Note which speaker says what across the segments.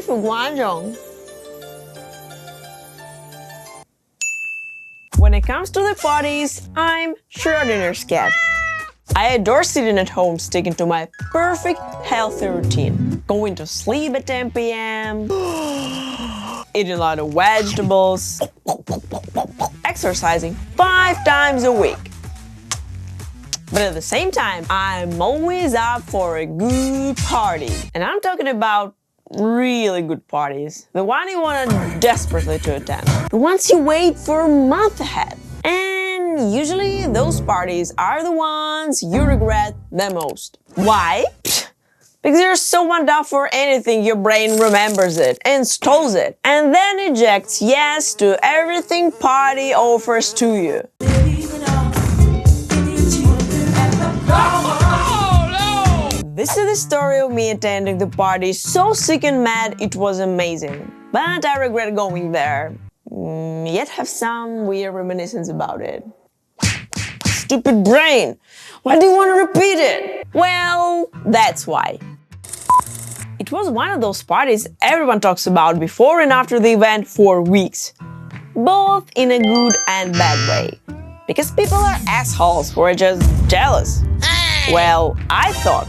Speaker 1: 服观众。When it comes to the parties, I'm Schrodinger's cat. I adore sitting at home sticking to my perfect healthy routine. Going to sleep at 10 p.m. Eating a lot of vegetables. Exercising 5 times a week. But at the same time, I'm always up for a good party. And I'm talking about really good parties. The one you want desperately to attend. The ones you wait for a month ahead. And usually those parties are the ones you regret the most. Why? Because you're so wound up for anything your brain remembers it, installs it, and then ejects yes to everything party offers to you. This is the story of me attending the party, so sick and mad it was amazing. But I regret going there. Yet have some weird reminiscence about it. Stupid brain! Why do you want to repeat it? Well, that's why. It was one of those parties everyone talks about before and after the event for weeks. Both in a good and bad way. Because people are assholes who are just jealous. Well, I thought.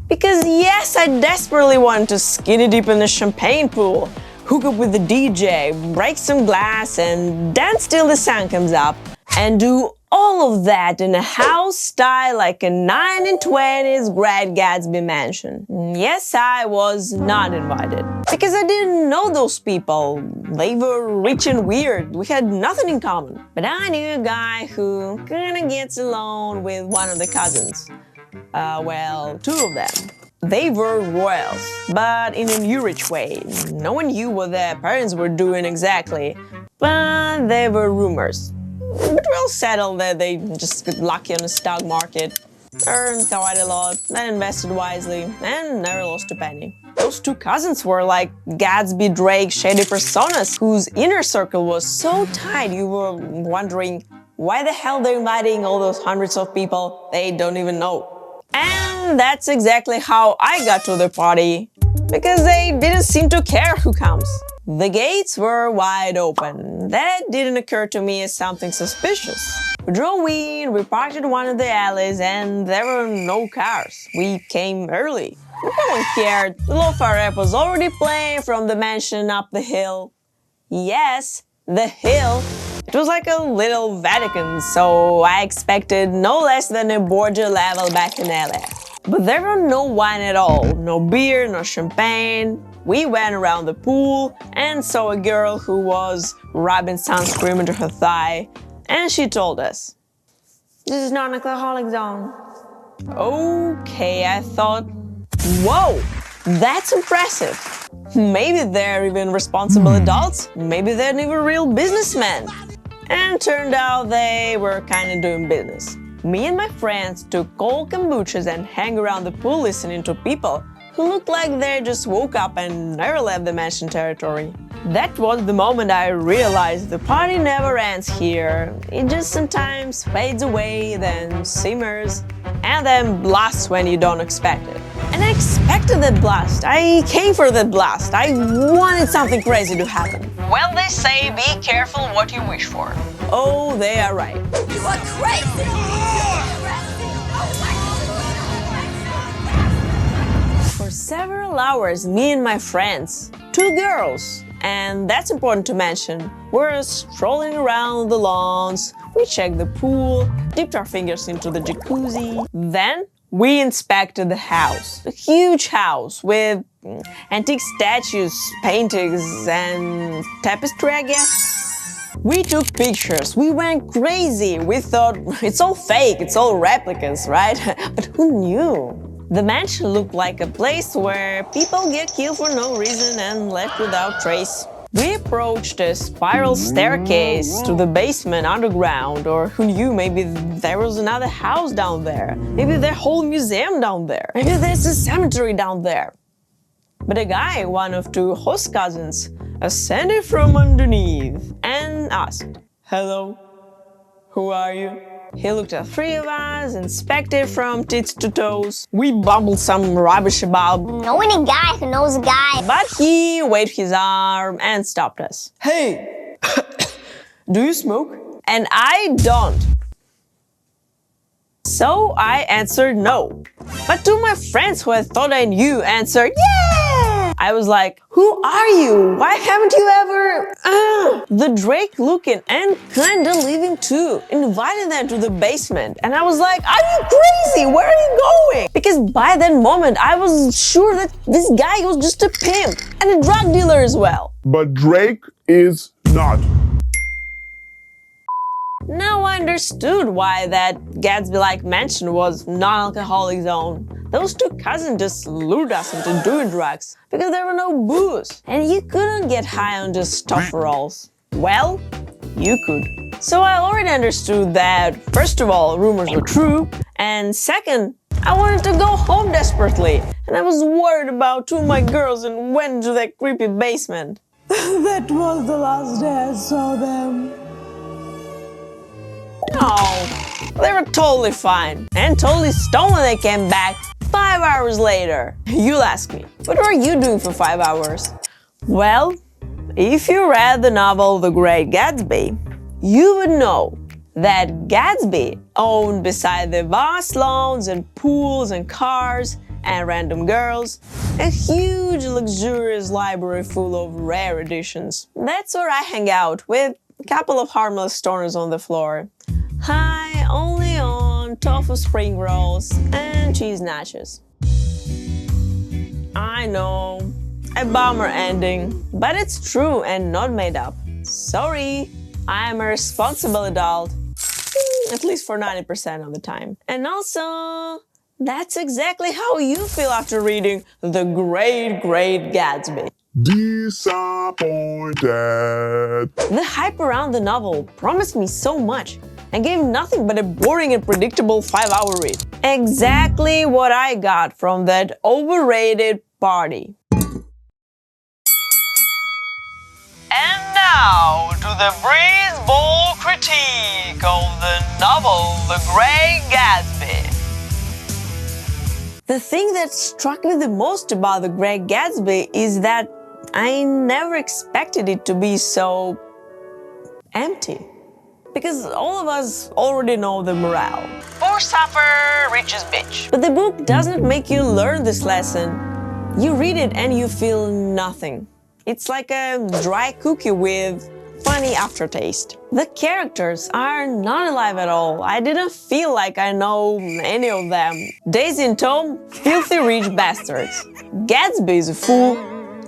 Speaker 1: Because yes, I desperately wanted to skinny dip in the champagne pool, hook up with the DJ, break some glass, and dance till the sun comes up, and do all of that in a house style like a 1920s Great Gatsby mansion. Yes, I was not invited. Because I didn't know those people. They were rich and weird. We had nothing in common. But I knew a guy who kinda gets along with one of the cousins. Well, 2 of them. They were royals, but in a new rich way. No one knew what their parents were doing exactly, but there were rumors. But we all settled that they just got lucky on the stock market, earned quite a lot, then invested wisely, and never lost a penny. Those 2 cousins were like Gatsby, Drake, shady personas whose inner circle was so tight you were wondering why the hell they're inviting all those hundreds of people they don't even know. And that's exactly how I got to the party. Because they didn't seem to care who comes. The gates were wide open. That didn't occur to me as something suspicious. We drove in, we parked at one of the alleys, and there were no cars. We came early. No one cared. The lo-fi rap was already playing from the mansion up the hill. Yes, the hill. It was like a little Vatican, so I expected no less than a Borgia level back in LA. But there were no wine at all, no beer, no champagne. We went around the pool and saw a girl who was rubbing sunscreen into her thigh, and she told us, "This is not an alcoholic zone." Okay, I thought, whoa, that's impressive. Maybe they're even responsible adults, maybe they're even real businessmen. And turned out they were kinda doing business. Me and my friends took cold kombuchas and hang around the pool listening to people who looked like they just woke up and never left the mansion territory. That was the moment I realized the party never ends here. It just sometimes fades away, then simmers, and then blasts when you don't expect it. And I expected that blast. I came for that blast. I wanted something crazy to happen. Well, they say be careful what you wish for. Oh, they are right.
Speaker 2: You are crazy!
Speaker 1: For several hours, me and my friends, 2 girls, and that's important to mention, were strolling around the lawns, we checked the pool, dipped our fingers into the jacuzzi. Then we inspected the house, a huge house with antique statues, paintings, and tapestry, I guess. We took pictures, we went crazy, we thought it's all fake, it's all replicas, right? But who knew? The mansion looked like a place where people get killed for no reason and left without trace. We approached a spiral staircase to the basement underground, or who knew, maybe there was another house down there. Maybe there's a whole museum down there. Maybe there's a cemetery down there. But a guy, one of 2 host cousins, ascended from underneath and asked, "Hello, who are you?" He looked at three of us, inspected from tits to toes. We bumbled some rubbish about
Speaker 2: knowing a guy who knows a guy.
Speaker 1: but he waved his arm and stopped us. Hey, do you smoke? And I don't. So I answered no. But two of my friends who I thought I knew answered yeah! I was like, who are you? Why haven't you ever... The Drake looking and kinda leaving too invited them to the basement. And I was like, are you crazy? Where are you going? Because by that moment, I was sure that this guy was just a pimp and a drug dealer as well.
Speaker 3: But Drake is not.
Speaker 1: Now I understood why that Gatsby-like mansion was non-alcoholic zone. Those two cousins just lured us into doing drugs because there were no booze. And you couldn't get high on just tofferals. Well, you could. So I already understood that, first of all, rumors were true, and second, I wanted to go home desperately. And I was worried about two of my girls and went to that creepy basement. That was the last day I saw them. No, they were totally fine and totally stoned when they came back 5 hours later. You'll ask me, what were you doing for 5 hours? Well, if you read the novel The Great Gatsby, you would know that Gatsby owned, beside the vast lawns and pools and cars and random girls, a huge luxurious library full of rare editions. That's where I hang out with a couple of harmless stoners on the floor. High only on tofu spring rolls and cheese nachos. I know, a bummer ending, but it's true and not made up. Sorry, I'm a responsible adult, at least for 90% of the time. And also, that's exactly how you feel after reading The Great Gatsby.
Speaker 3: Disappointed.
Speaker 1: The hype around the novel promised me so much and gave nothing but a boring and predictable 5-hour read. Exactly what I got from that overrated party. And now to the breeze bowl critique of the novel The Great Gatsby. The thing that struck me the most about The Great Gatsby is that I never expected it to be so empty. Because all of us already know the morale. Poor suffer, rich is bitch. But the book doesn't make you learn this lesson. You read it and you feel nothing. It's like a dry cookie with funny aftertaste. The characters are not alive at all. I didn't feel like I know any of them. Daisy and Tom, filthy rich bastards. Gatsby is a fool.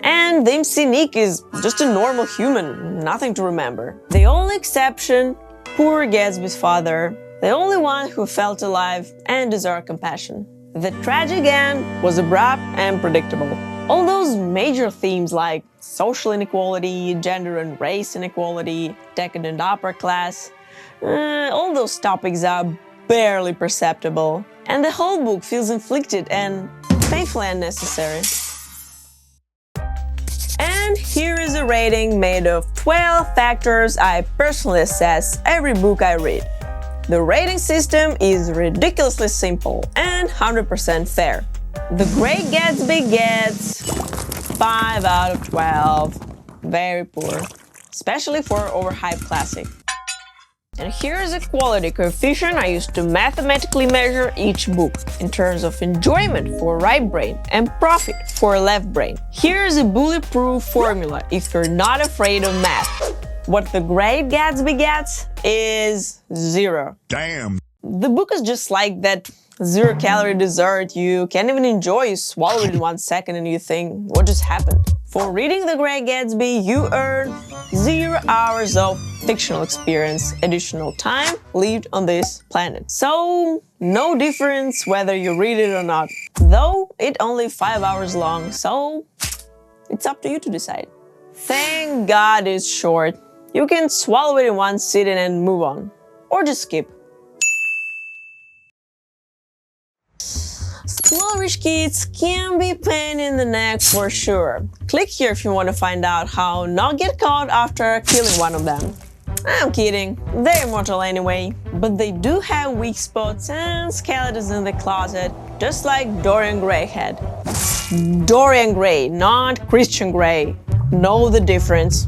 Speaker 1: And the MC Nick is just a normal human, nothing to remember. The only exception, poor Gatsby's father, the only one who felt alive and deserved compassion. The tragic end was abrupt and predictable. All those major themes like social inequality, gender and race inequality, decadent upper class, all those topics are barely perceptible. And the whole book feels inflicted and painfully unnecessary. And here is a rating made of 12 factors I personally assess every book I read. The rating system is ridiculously simple and 100% fair. The Great Gatsby gets 5 out of 12. Very poor, especially for an overhyped classic. And here's a quality coefficient I use to mathematically measure each book in terms of enjoyment for right brain and profit for left brain. Here's a bulletproof formula if you're not afraid of math. What The Great Gatsby gets is 0.
Speaker 3: Damn.
Speaker 1: The book is just like that 0-calorie dessert you can't even enjoy. You swallow it in 1 second and you think, what just happened? For reading The Great Gatsby, you earn 0 hours of fictional experience, additional time lived on this planet. So, no difference whether you read it or not. Though, it's only 5 hours long, so it's up to you to decide. Thank God it's short. You can swallow it in 1 sitting and move on. Or just skip. Small rich kids can be pain in the neck for sure. Click here if you want to find out how not get caught after killing one of them. I'm kidding, they're immortal anyway. but they do have weak spots and skeletons in the closet, just like Dorian Gray had. Dorian Gray, not Christian Grey. Know the difference.